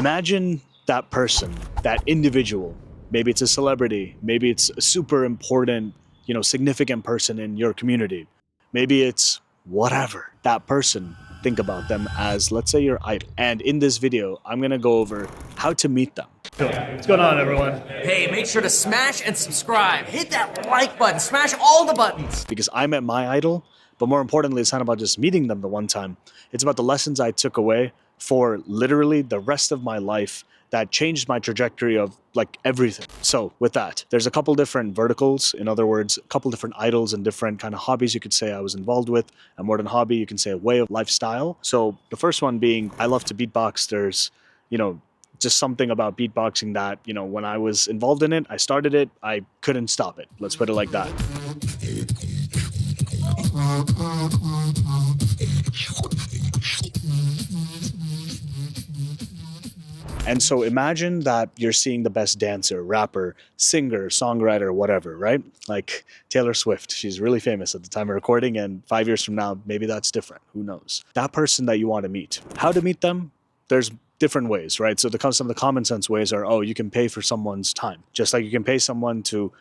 Imagine that person, that individual. Maybe it's a celebrity, maybe it's a super important, significant person in your community. Maybe it's whatever. That person, think about them as, let's say, your idol. And in this video, I'm going to go over how to meet them. What's going on, everyone? Hey, make sure to smash and subscribe. Hit that like button. Smash all the buttons. Because I met my idol, but more importantly, it's not about just meeting them the one time. It's about the lessons I took away for literally the rest of my life that changed my trajectory of like everything. So with that, there's a couple different verticals. In other words, a couple different idols and different kind of hobbies you could say I was involved with. And more than hobby, you can say a way of lifestyle. So the first one being, I love to beatbox. There's, just something about beatboxing that, when I was involved in it, I started it, I couldn't stop it. Let's put it like that. And so imagine that you're seeing the best dancer, rapper, singer, songwriter, whatever, right? Like Taylor Swift. She's really famous at the time of recording, and 5 years from now, maybe that's different. Who knows? That person that you want to meet. How to meet them? There's different ways, right? So some of the common sense ways are, you can pay for someone's time. Just like you can pay someone to,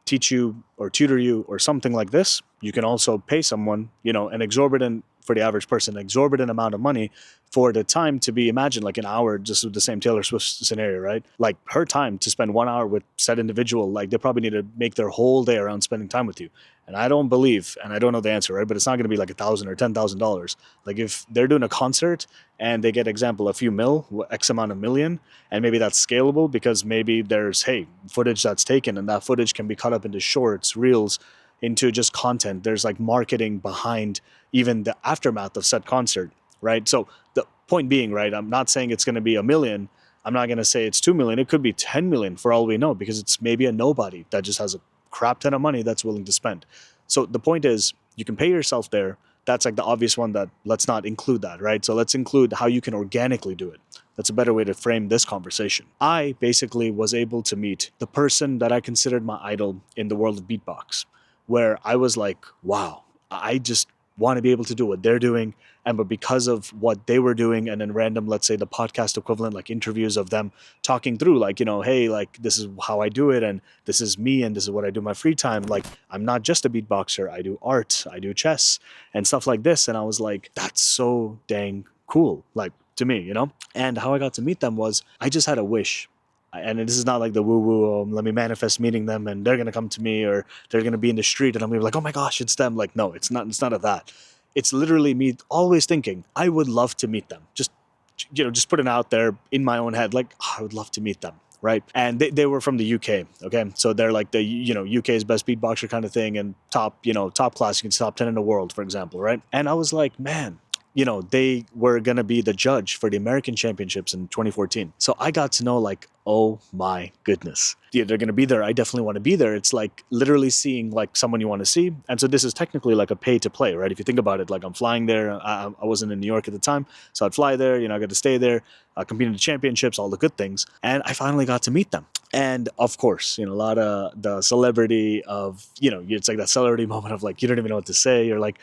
teach you or tutor you or something like this. You can also pay someone, an exorbitant, for the average person, exorbitant amount of money for the time to be, imagine like an hour, just with the same Taylor Swift scenario, right? Like her time to spend 1 hour with said individual, like they probably need to make their whole day around spending time with you. And I don't believe, and I don't know the answer, right? But it's not going to be like $1,000 or $10,000. Like if they're doing a concert and they get, example, a few X amount of million, and maybe that's scalable because maybe there's, footage that's taken and that footage can be cut up into shorts, reels, into just content. There's like marketing behind even the aftermath of said concert, right? So the point being, right, I'm not saying it's going to be $1 million. I'm not going to say it's $2 million. It could be 10 million for all we know, because it's maybe a nobody that just has a crap ton of money that's willing to spend. So the point is, you can pay yourself there. That's like the obvious one, that let's not include that, right? So let's include how you can organically do it. That's a better way to frame this conversation. I basically was able to meet the person that I considered my idol in the world of beatbox, where I was like, wow, I just want to be able to do what they're doing. But because of what they were doing, and then random, let's say the podcast equivalent, like interviews of them talking through, like, hey, like this is how I do it, and this is me, and this is what I do in my free time. Like, I'm not just a beatboxer. I do art, I do chess and stuff like this. And I was like, that's so dang cool, like to me, And how I got to meet them was, I just had a wish. And this is not like the woo-woo, let me manifest meeting them and they're going to come to me, or they're going to be in the street and I'm going to be like, oh my gosh, it's them. Like, no, it's not of that. It's literally me always thinking, I would love to meet them. Just putting out there in my own head, like, I would love to meet them. Right. And they were from the UK. Okay. So they're like the, UK's best beatboxer kind of thing, and top class, you can top 10 in the world, for example. Right. And I was like, man, they were going to be the judge for the American Championships in 2014. So I got to know, like, oh my goodness. Yeah, they're going to be there. I definitely want to be there. It's like literally seeing like someone you want to see. And so this is technically like a pay to play, right? If you think about it, like I'm flying there. I wasn't in New York at the time. So I'd fly there, I got to stay there, compete in the championships, all the good things. And I finally got to meet them. And of course, a lot of the celebrity of, it's like that celebrity moment of like, you don't even know what to say. You're like,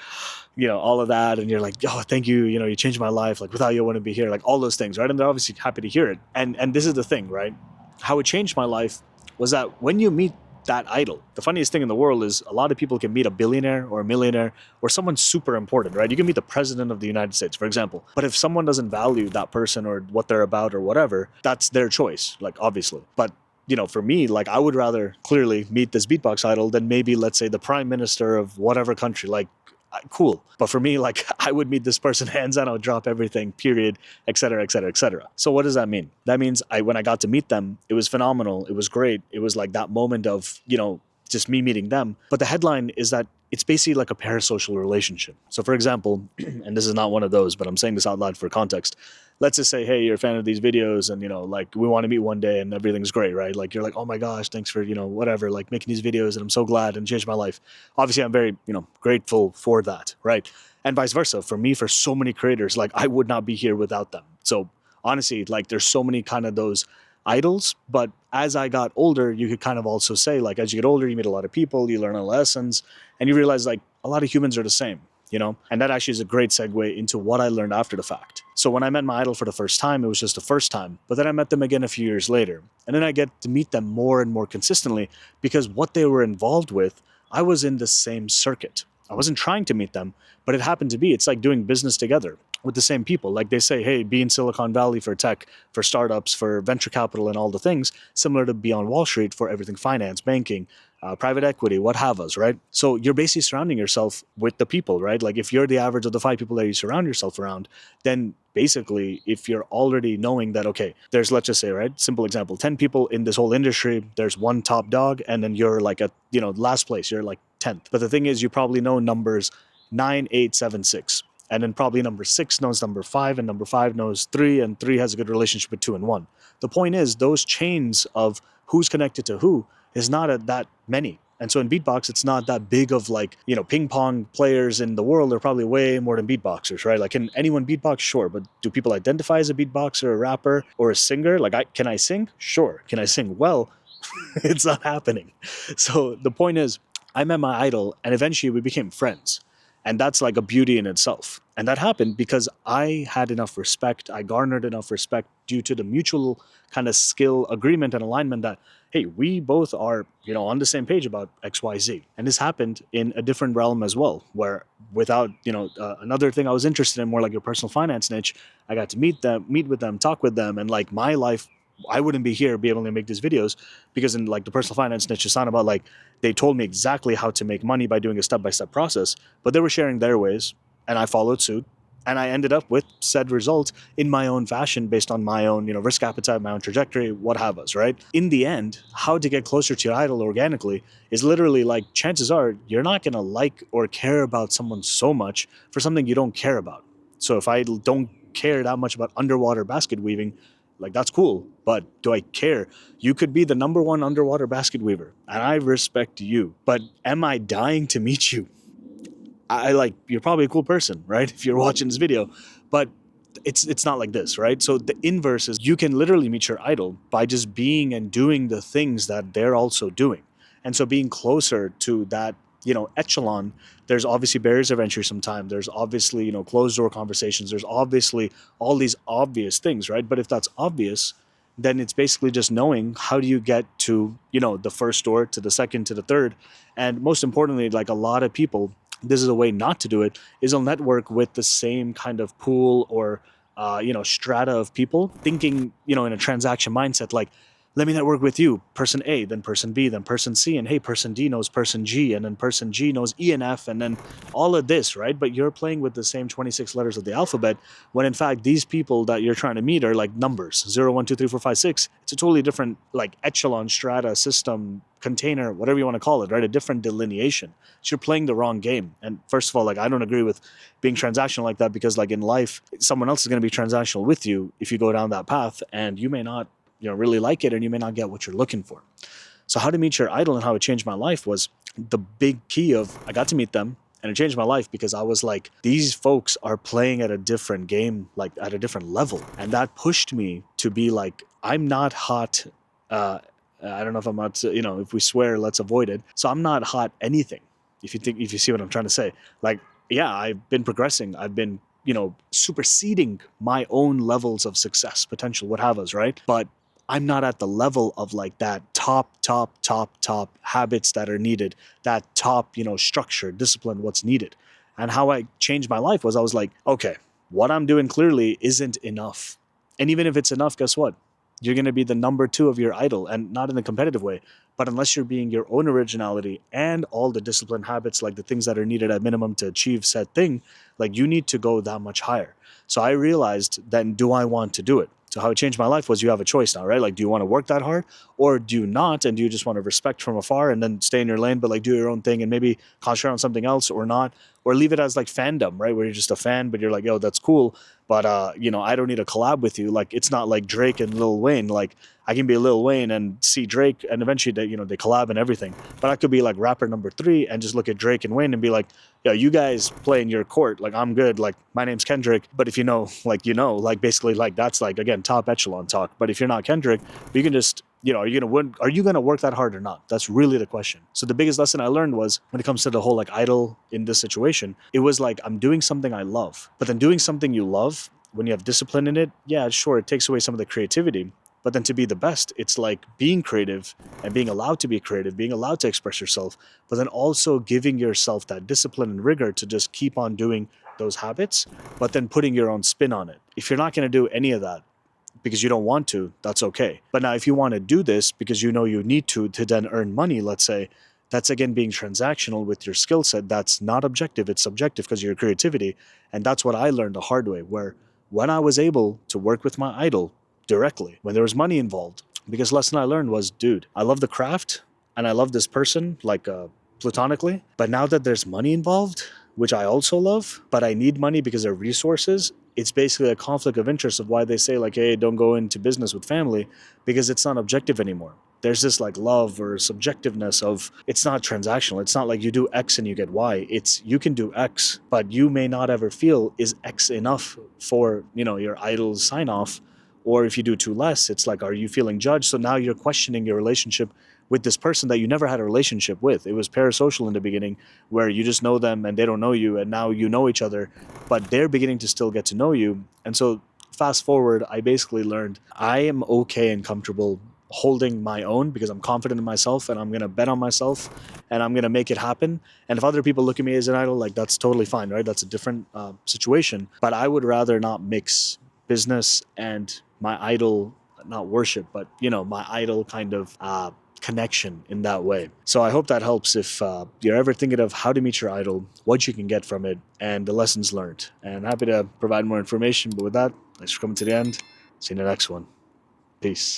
all of that. And you're like, oh, thank you. You changed my life. Like without you, I wouldn't be here. Like all those things, right? And they're obviously happy to hear it. And this is the thing, right? How it changed my life was that when you meet that idol, the funniest thing in the world is a lot of people can meet a billionaire or a millionaire or someone super important, right? You can meet the president of the United States, for example. But if someone doesn't value that person or what they're about or whatever, that's their choice, like obviously. But for me, like I would rather clearly meet this beatbox idol than maybe, let's say, the prime minister of whatever country. Like, cool. But for me, like I would meet this person hands down, I would drop everything, period, et cetera, et cetera, et cetera. So what does that mean? That means when I got to meet them, it was phenomenal. It was great. It was like that moment of, just me meeting them. But the headline is that it's basically like a parasocial relationship. So for example, and this is not one of those, but I'm saying this out loud for context. Let's just say, hey, you're a fan of these videos and, like we want to meet one day and everything's great, right? Like you're like, oh my gosh, thanks for, whatever, like making these videos and I'm so glad and changed my life. Obviously, I'm very, grateful for that, right? And vice versa. For me, for so many creators, like I would not be here without them. So honestly, like there's so many kind of those idols. But as I got older, you could kind of also say, like, as you get older, you meet a lot of people, you learn a lot of lessons, and you realize like a lot of humans are the same. And that actually is a great segue into what I learned after the fact. So when I met my idol for the first time, it was just the first time. But then I met them again a few years later. And then I get to meet them more and more consistently because what they were involved with, I was in the same circuit. I wasn't trying to meet them, but it happened to be. It's like doing business together with the same people. Like they say, hey, be in Silicon Valley for tech, for startups, for venture capital and all the things, similar to be on Wall Street for everything finance, banking, private equity, what have us, right? So you're basically surrounding yourself with the people, right? Like if you're the average of the 5 people that you surround yourself around, then basically if you're already knowing that, okay, there's, let's just say, right, simple example, 10 people in this whole industry, there's one top dog, and then you're like at, last place, you're like 10th. But the thing is, you probably know numbers 9, 8, 7, 6. And then probably number 6 knows number 5, and number 5 knows 3, and 3 has a good relationship with 2 and 1. The point is, those chains of who's connected to who is not at that many. And so in beatbox, it's not that big of like, ping pong players in the world are probably way more than beatboxers, right? Like, can anyone beatbox? Sure. But do people identify as a beatboxer, a rapper, or a singer? Like, can I sing? Sure. Can I sing well? It's not happening. So the point is, I met my idol and eventually we became friends. And that's like a beauty in itself. And that happened because I had enough respect. I garnered enough respect due to the mutual kind of skill agreement and alignment that, hey, we both are, on the same page about X, Y, Z. And this happened in a different realm as well, where without, another thing I was interested in, more like your personal finance niche, I got to meet with them, talk with them. And like my life, I wouldn't be here, be able to make these videos because in like the personal finance niche, it's not about like, they told me exactly how to make money by doing a step-by-step process, but they were sharing their ways and I followed suit. And I ended up with said results in my own fashion based on my own, risk appetite, my own trajectory, what have us, right? In the end, how to get closer to your idol organically is literally like, chances are you're not going to like or care about someone so much for something you don't care about. So if I don't care that much about underwater basket weaving, like that's cool, but do I care? You could be the number 1 underwater basket weaver and I respect you, but am I dying to meet you? You're probably a cool person, right? If you're watching this video, but it's not like this, right? So the inverse is you can literally meet your idol by just being and doing the things that they're also doing. And so being closer to that, echelon, there's obviously barriers of entry sometimes. There's obviously, closed door conversations. There's obviously all these obvious things, right? But if that's obvious, then it's basically just knowing how do you get to, the first door, to the second, to the third. And most importantly, like a lot of people, this is a way not to do it, is they'll network with the same kind of pool or, strata of people thinking, in a transaction mindset, like, let me network with you, person A, then person B, then person C, and hey, person D knows person G, and then person G knows E and F, and then all of this, right? But you're playing with the same 26 letters of the alphabet, when in fact, these people that you're trying to meet are like numbers, 0, 1, 2, 3, 4, 5, 6. It's a totally different like echelon, strata, system, container, whatever you want to call it, right? A different delineation. So you're playing the wrong game. And first of all, like I don't agree with being transactional like that because like in life, someone else is going to be transactional with you if you go down that path and you may not really like it and you may not get what you're looking for. So how to meet your idol and how it changed my life was the big key of I got to meet them and it changed my life because I was like, these folks are playing at a different game, like at a different level. And that pushed me to be like, I'm not hot. I don't know if I'm not, if we swear, let's avoid it. So I'm not hot anything. If you see what I'm trying to say, like, yeah, I've been progressing. I've been, superseding my own levels of success, potential, what have us, right? But I'm not at the level of like that top habits that are needed, that top, structure, discipline, what's needed. And how I changed my life was I was like, okay, what I'm doing clearly isn't enough. And even if it's enough, guess what? You're going to be the number 2 of your idol, and not in a competitive way, but unless you're being your own originality and all the discipline habits, like the things that are needed at minimum to achieve said thing, like you need to go that much higher. So I realized then, do I want to do it? So how it changed my life was you have a choice now, right? Like, do you want to work that hard or do you not? And do you just want to respect from afar and then stay in your lane, but like do your own thing and maybe concentrate on something else or not? Or leave it as like fandom, right? Where you're just a fan, but you're like, yo, that's cool. But, I don't need a collab with you. Like, it's not like Drake and Lil Wayne. Like, I can be Lil Wayne and see Drake and eventually they collab and everything. But I could be like rapper number 3 and just look at Drake and Wayne and be like, yo, you guys play in your court. Like, I'm good. Like, my name's Kendrick. But if like basically like that's like, again, top echelon talk. But if you're not Kendrick, you can just, are you gonna win? Are you gonna work that hard or not? That's really the question. So the biggest lesson I learned was when it comes to the whole like idol in this situation, it was like I'm doing something I love, but then doing something you love when you have discipline in it, yeah, sure, it takes away some of the creativity. But then to be the best, it's like being creative and being allowed to be creative, being allowed to express yourself, but then also giving yourself that discipline and rigor to just keep on doing those habits, but then putting your own spin on it. If you're not going to do any of that because you don't want to, that's okay. But now if you want to do this because you know you need to then earn money, let's say, that's again being transactional with your skill set. That's not objective, it's subjective because of your creativity. And that's what I learned the hard way, where when I was able to work with my idol directly, when there was money involved, because lesson I learned was, dude, I love the craft and I love this person like platonically, but now that there's money involved, which I also love, but I need money because of resources, it's basically a conflict of interest of why they say like, hey, don't go into business with family, because it's not objective anymore. There's this like love or subjectiveness of, it's not transactional. It's not like you do X and you get Y. It's you can do X, but you may not ever feel is X enough for, your idol's sign off. Or if you do too less, it's like, are you feeling judged? So now you're questioning your relationship with this person that you never had a relationship with. It was parasocial in the beginning, where you just know them and they don't know you, and now you know each other, but they're beginning to still get to know you. And so fast forward, I basically learned I am okay and comfortable holding my own because I'm confident in myself and I'm going to bet on myself and I'm going to make it happen. And if other people look at me as an idol, like that's totally fine, right? That's a different situation. But I would rather not mix business and my idol, not worship, but my idol kind of connection in that way. So I hope that helps if you're ever thinking of how to meet your idol, what you can get from it, and the lessons learned. And happy to provide more information. But with that, thanks for coming to the end. See you in the next one. Peace.